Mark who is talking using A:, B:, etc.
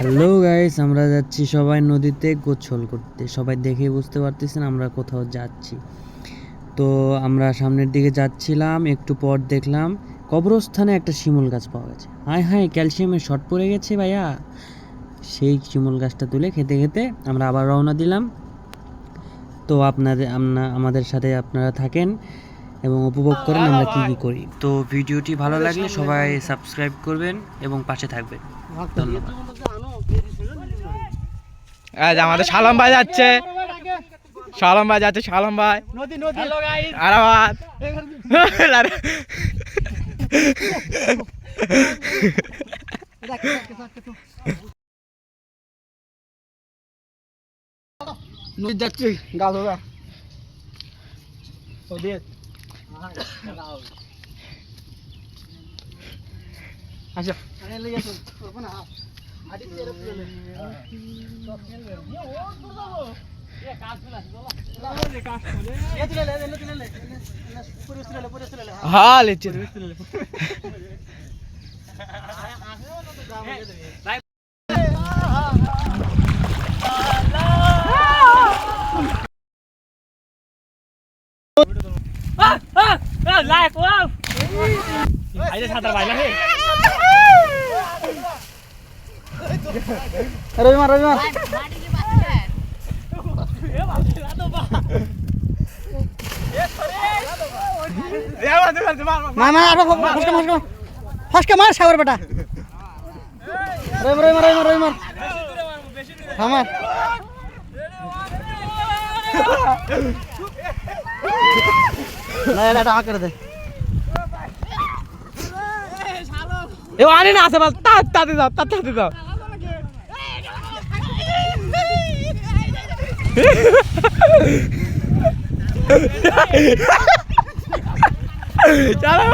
A: Hello guys, আমরা যাচ্ছি সবাই নদীতে গোসল করতে। সবাই দেখে বুঝতে পারতেছেন আমরা কোথাও যাচ্ছি। তো আমরা সামনের দিকে যাচ্ছিলাম, একটু পর দেখলাম কবরস্থানে একটা শিমুল গাছ পাওয়া গেছে। হায় হায়, ক্যালসিয়ামের শর্ট পড়ে গেছে ভাইয়া। সেই শিমুল গাছটা তুলে খেতে খেতে আমরা আবার রওনা দিলাম। তো আমাদের সাথে আপনারা থাকেন এবং উপভোগ করেন আমরা কী কী করি। তো ভিডিওটি ভালো লাগলে সবাই সাবস্ক্রাইব করবেন এবং পাশে থাকবেন। ধন্যবাদ।
B: আমাদের শালম ভাই যাচ্ছে, শালম ভাই যাচ্ছে, শালম ভাই আরাবাদ
C: নদী যাচ্ছি গাছ হবে আচ্ছা
B: হ্যাঁ লিখছি
C: রবিবার ফাঁসকে মার সাগর বেটা রবিবার আমার না এটা আমাকে দে
B: এ আনে না আছে বল তাতে দাও তাতে দাও চলো